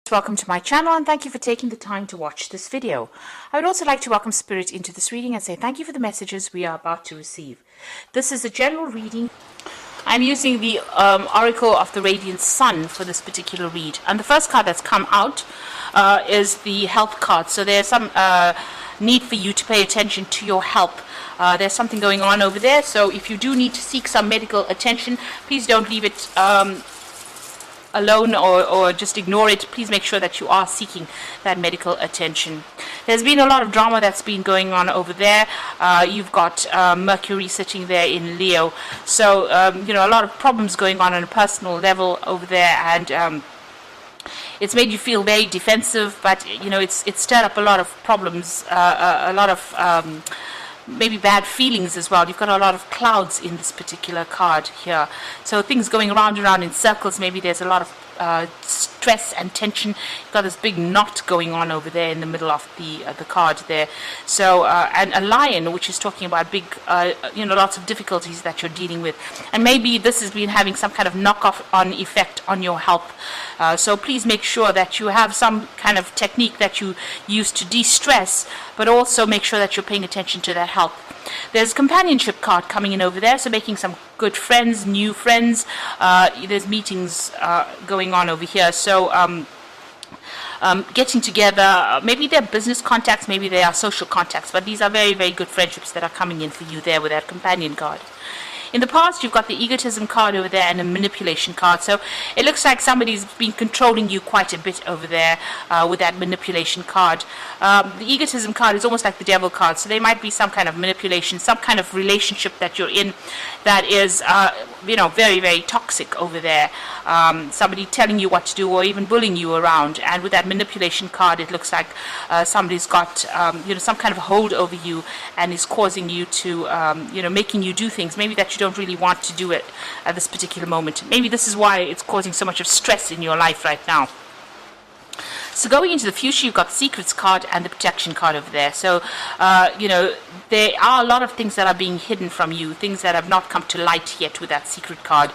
Welcome to my channel and thank you for taking the time to watch this video. I would also like to welcome Spirit into this reading and say thank you for the messages we are about to receive. This is a general reading. I'm using the Oracle of the Radiant Sun for this particular read, and the first card that's come out is the health card. So there's some need for you to pay attention to your health. There's something going on over there, so if you do need to seek some medical attention, please don't leave it alone or just ignore it. Please make sure that you are seeking that medical attention. There's been a lot of drama that's been going on over there. You've got Mercury sitting there in Leo, so a lot of problems going on a personal level over there, and it's made you feel very defensive, but it's stirred up a lot of problems, a lot of maybe bad feelings as well. You've got a lot of clouds in this particular card here, so things going round and round in circles. Maybe there's a lot of stress and tension. You've got this big knot going on over there in the middle of the card there. So and a lion, which is talking about big lots of difficulties that you're dealing with, and maybe this has been having some kind of knock-off on effect on your health. So please make sure that you have some kind of technique that you use to de-stress, but also make sure that you're paying attention to that health. There's a companionship card coming in over there, so making some good friends, new friends. There's meetings going on over here, so getting together. Maybe they're business contacts, maybe they are social contacts, but these are very, very good friendships that are coming in for you there with that companion card. In the past, you've got the egotism card over there and a manipulation card. So it looks like somebody's been controlling you quite a bit over there with that manipulation card. The egotism card is almost like the devil card. So there might be some kind of manipulation, some kind of relationship that you're in that is, very, very toxic over there. Somebody telling you what to do or even bullying you around. And with that manipulation card, it looks like somebody's got, some kind of hold over you and is causing you to, making you do things maybe that you don't really want to do it at this particular moment. Maybe this is why it's causing so much of stress in your life right now. So going into the future, you've got the Secrets card and the Protection card over there. So, there are a lot of things that are being hidden from you, things that have not come to light yet with that Secret card.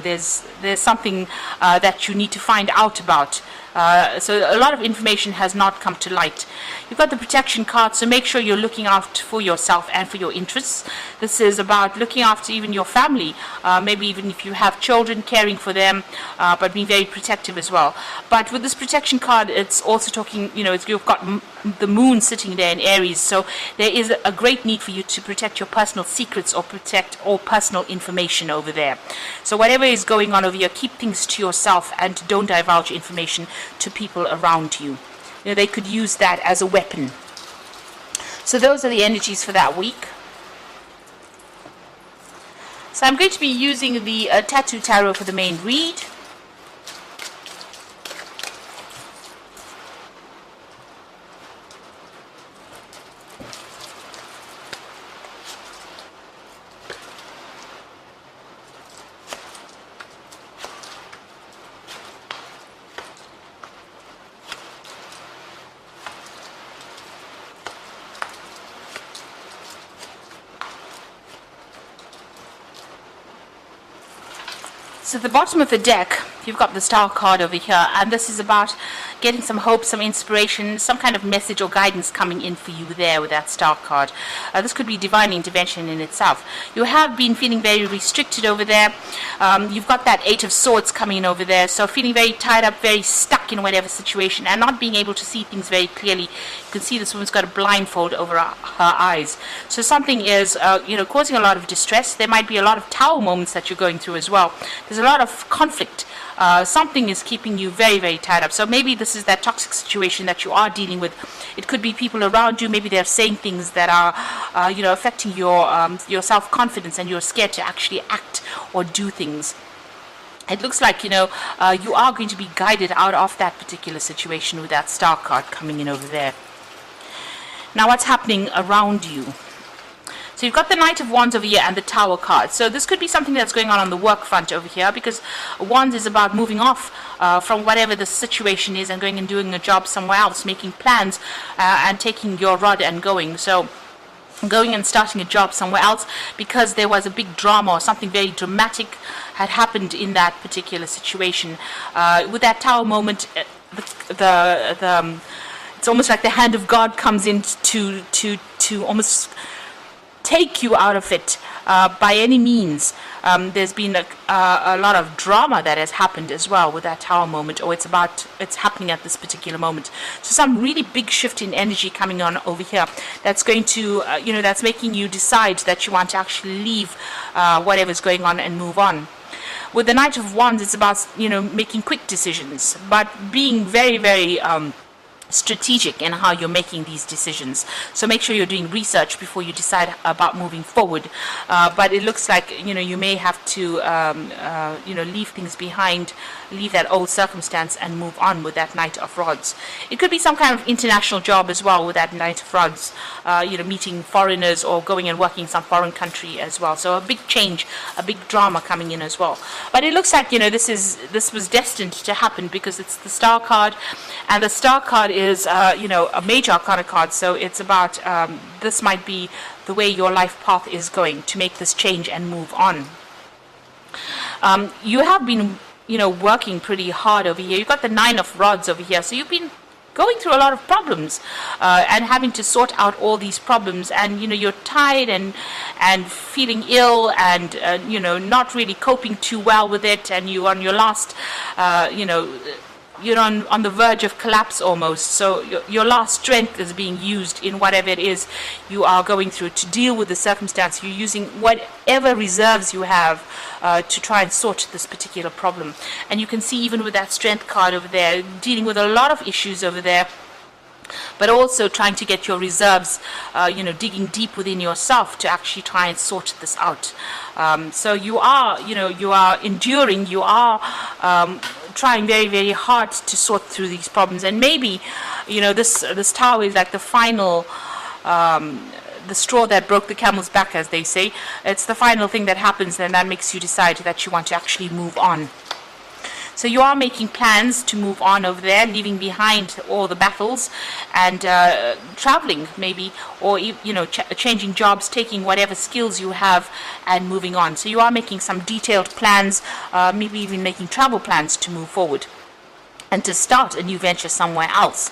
There's something that you need to find out about. So a lot of information has not come to light. You've got the Protection card, so make sure you're looking out for yourself and for your interests. This is about looking after even your family, maybe even if you have children, caring for them, but being very protective as well. But with this Protection card, it's also talking, you've got the moon sitting there in Aries, so there is a great need for you to protect your personal secrets or protect all personal information over there. So whatever is going on over here, keep things to yourself and don't divulge information to people around you. They could use that as a weapon. So those are the energies for that week. So I'm going to be using the Tattoo Tarot for the main read. So at the bottom of the deck, you've got the Star card over here, and this is about getting some hope, some inspiration, some kind of message or guidance coming in for you there with that Star card. This could be divine intervention in itself. You have been feeling very restricted over there. You've got that Eight of Swords coming in over there, so feeling very tied up, very stuck in whatever situation, and not being able to see things very clearly. You can see this woman's got a blindfold over her eyes. So something is, causing a lot of distress. There might be a lot of Tower moments that you're going through as well. There's a lot of conflict. Something is keeping you very, very tied up. So maybe this is that toxic situation that you are dealing with. It could be people around you. Maybe they're saying things that are, affecting your self-confidence, and you're scared to actually act or do things. It looks like, you are going to be guided out of that particular situation with that Star card coming in over there. Now, what's happening around you? So you've got the Knight of Wands over here and the Tower card. So this could be something that's going on the work front over here, because Wands is about moving off from whatever the situation is and going and doing a job somewhere else, making plans and taking your rod and going. So going and starting a job somewhere else because there was a big drama or something very dramatic had happened in that particular situation. With that Tower moment, it's almost like the hand of God comes in to almost take you out of it by any means. There's been a lot of drama that has happened as well with that Tower moment, or it's happening at this particular moment. So some really big shift in energy coming on over here that's going to, that's making you decide that you want to actually leave whatever's going on and move on. With the Knight of Wands, it's about, making quick decisions, but being very, very strategic in how you're making these decisions. So make sure you're doing research before you decide about moving forward. But it looks like you may have to leave things behind, leave that old circumstance and move on with that Knight of Rods. It could be some kind of international job as well with that Knight of Rods, meeting foreigners or going and working in some foreign country as well. So a big change, a big drama coming in as well. But it looks like this was destined to happen because it's the Star card, and the Star card is a major arcana card. So it's about this might be the way your life path is going to make this change and move on. You have been working pretty hard over here. You've got the Nine of Rods over here, so you've been going through a lot of problems and having to sort out all these problems, and you're tired and feeling ill and not really coping too well with it, and you're on your last you're on the verge of collapse almost. So your last strength is being used in whatever it is you are going through to deal with the circumstance. You're using whatever reserves you have to try and sort this particular problem. And you can see even with that strength card over there, dealing with a lot of issues over there, but also trying to get your reserves, digging deep within yourself to actually try and sort this out. So you are enduring, you are trying very, very hard to sort through these problems. And maybe, this Tower is like the final, the straw that broke the camel's back, as they say. It's the final thing that happens, and that makes you decide that you want to actually move on. So you are making plans to move on over there, leaving behind all the battles and traveling maybe, or changing jobs, taking whatever skills you have and moving on. So you are making some detailed plans, maybe even making travel plans to move forward and to start a new venture somewhere else.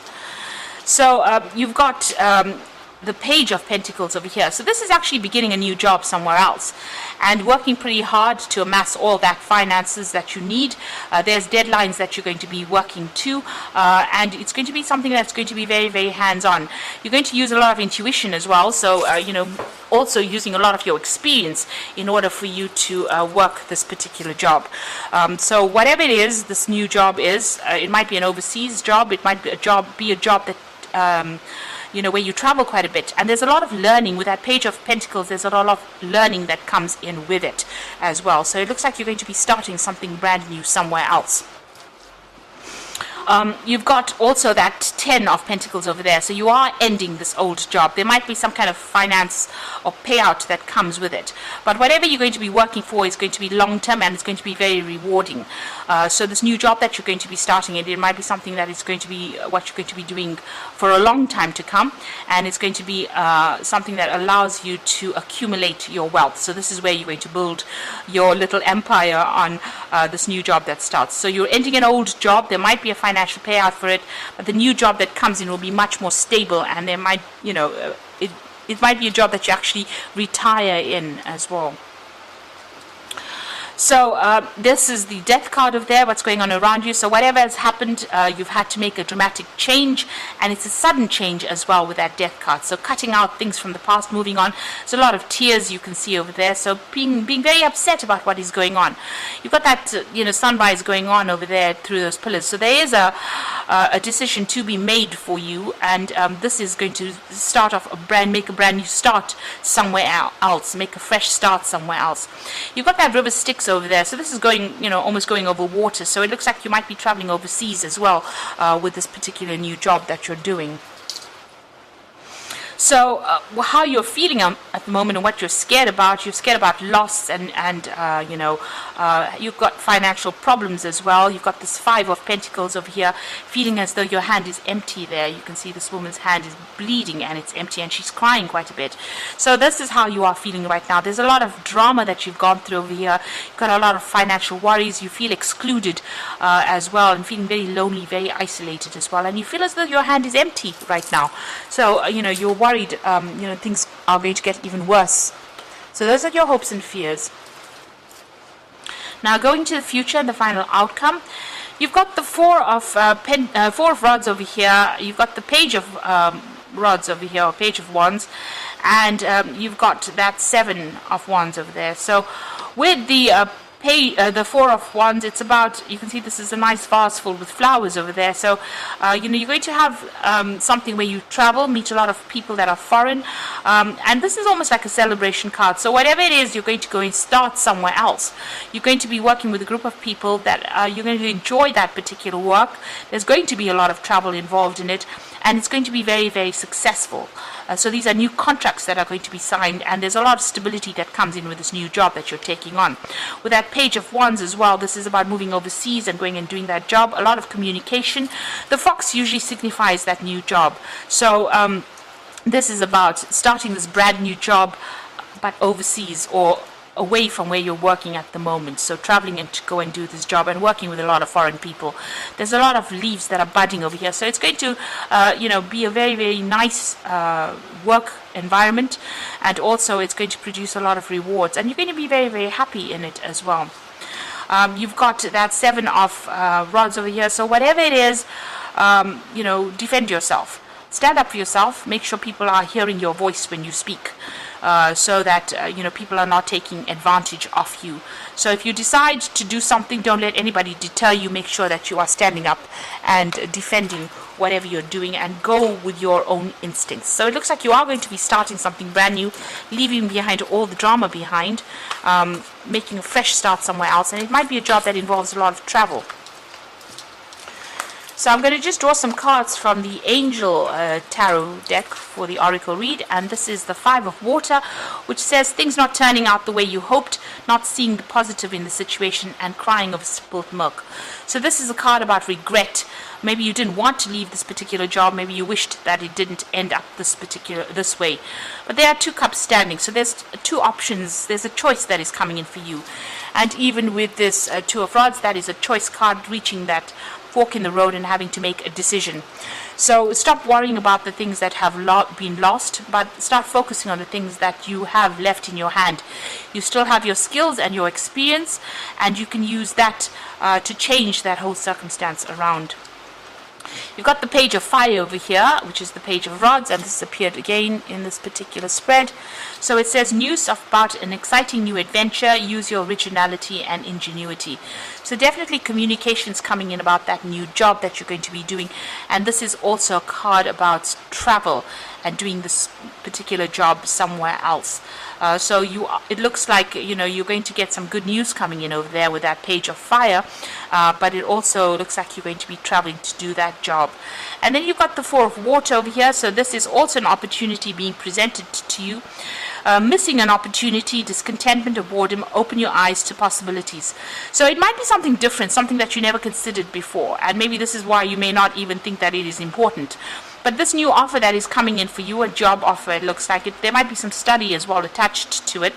So you've got the Page of Pentacles over here. So this is actually beginning a new job somewhere else and working pretty hard to amass all that finances that you need. There's deadlines that you're going to be working to, and it's going to be something that's going to be very, very hands-on. You're going to use a lot of intuition as well, so also using a lot of your experience in order for you to work this particular job. So whatever it is this new job is, it might be an overseas job, it might be a job that where you travel quite a bit, and there's a lot of learning with that Page of Pentacles. There's a lot of learning that comes in with it as well. So it looks like you're going to be starting something brand new somewhere else. You've got also that 10 of Pentacles over there. So you are ending this old job. There might be some kind of finance or payout that comes with it. But whatever you're going to be working for is going to be long-term, and it's going to be very rewarding. So this new job that you're going to be starting, it might be something that is going to be what you're going to be doing for a long time to come. And it's going to be something that allows you to accumulate your wealth. So this is where you're going to build your little empire on this new job that starts. So you're ending an old job. There might be a financial payout for it, but the new job that comes in will be much more stable, and there might, it might be a job that you actually retire in as well. So this is the Death card over there, what's going on around you. So whatever has happened, you've had to make a dramatic change, and it's a sudden change as well with that Death card. So cutting out things from the past, moving on. There's a lot of tears you can see over there. So being very upset about what is going on. You've got that sunrise going on over there through those pillars. So there is a decision to be made for you, and this is going to start off make a brand new start somewhere else, make a fresh start somewhere else. You've got that River Styx over there, so this is going almost going over water, so it looks like you might be traveling overseas as well with this particular new job that you're doing. So how you're feeling at the moment and what you're scared about loss and you've got financial problems as well. You've got this 5 of Pentacles over here, feeling as though your hand is empty there. You can see this woman's hand is bleeding and it's empty and she's crying quite a bit. So this is how you are feeling right now. There's a lot of drama that you've gone through over here. You've got a lot of financial worries. You feel excluded as well, and feeling very lonely, very isolated as well. And you feel as though your hand is empty right now. So, you're worried, things are going to get even worse. So those are your hopes and fears. Now, going to the future and the final outcome, you've got the Four of Rods over here. You've got the Page of Rods over here, or Page of Wands, and you've got that 7 of Wands over there. So with the Four of Wands, it's about, you can see this is a nice vase full with flowers over there. So you're going to have something where you travel, meet a lot of people that are foreign, and this is almost like a celebration card. So whatever it is, you're going to go and start somewhere else. You're going to be working with a group of people that you're going to enjoy that particular work. There's going to be a lot of travel involved in it, and it's going to be very, very successful. So these are new contracts that are going to be signed, and there's a lot of stability that comes in with this new job that you're taking on. With that Page of Wands as well, this is about moving overseas and going and doing that job. A lot of communication. The fox usually signifies that new job. So this is about starting this brand new job, but overseas or away from where you're working at the moment. So traveling and to go and do this job and working with a lot of foreign people. There's a lot of leaves that are budding over here. So it's going to, be a very, very nice work environment, and also it's going to produce a lot of rewards, and you're going to be very, very happy in it as well. You've got that 7 of Rods over here. So whatever it is, defend yourself. Stand up for yourself. Make sure people are hearing your voice when you speak. So that people are not taking advantage of you. So if you decide to do something, don't let anybody deter you. Make sure that you are standing up and defending whatever you're doing, and go with your own instincts. So it looks like you are going to be starting something brand new, leaving behind all the drama behind, making a fresh start somewhere else, and it might be a job that involves a lot of travel. So I'm going to just draw some cards from the Angel Tarot deck for the Oracle read, and this is the 5 of Water, which says things not turning out the way you hoped, not seeing the positive in the situation, and crying over spilt milk. So this is a card about regret. Maybe you didn't want to leave this particular job. Maybe you wished that it didn't end up this way. But there are 2 cups standing, so there's 2 options. There's a choice that is coming in for you. And even with this 2 of Rods, that is a choice card, reaching that fork in the road and having to make a decision. So stop worrying about the things that have been lost, but start focusing on the things that you have left in your hand. You still have your skills and your experience, and you can use that to change that whole circumstance around. You've got the Page of Fire over here, which is the Page of Rods, and this appeared again in this particular spread. So it says news about an exciting new adventure. Use your originality and ingenuity. So definitely communications coming in about that new job that you're going to be doing. And this is also a card about travel and doing this particular job somewhere else. So it looks like you're going to get some good news coming in over there with that Page of Fire, but it also looks like you're going to be traveling to do that job. And then you've got the 4 of Water over here. So this is also an opportunity being presented to you. Missing an opportunity, discontentment or boredom, open your eyes to possibilities. So it might be something different, something that you never considered before, and maybe this is why you may not even think that it is important. But this new offer that is coming in for you, a job offer, it looks like there might be some study as well attached to it.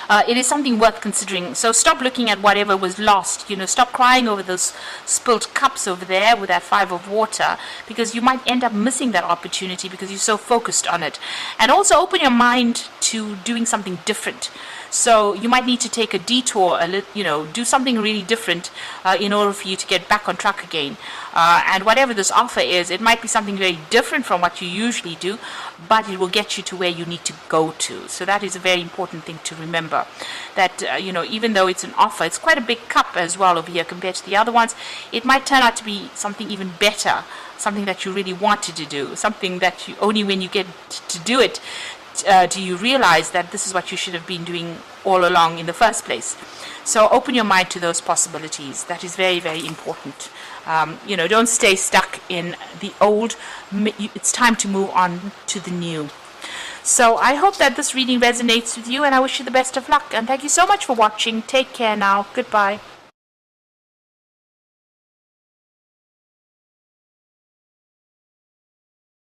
It is something worth considering. So stop looking at whatever was lost. Stop crying over those spilt cups over there with that 5 of Water, because you might end up missing that opportunity because you're so focused on it. And also open your mind to doing something different. So you might need to take a detour, do something really different in order for you to get back on track again. And whatever this offer is, it might be something very different from what you usually do, but it will get you to where you need to go to. So that is a very important thing to remember. That, even though it's an offer, it's quite a big cup as well over here compared to the other ones. It might turn out to be something even better, something that you really wanted to do, something that you only when you get to do it, do you realize that this is what you should have been doing all along in the first place? So open your mind to those possibilities. That is very, very important. Don't stay stuck in the old. It's time to move on to the new. So I hope that this reading resonates with you, and I wish you the best of luck. And thank you so much for watching. Take care now. Goodbye.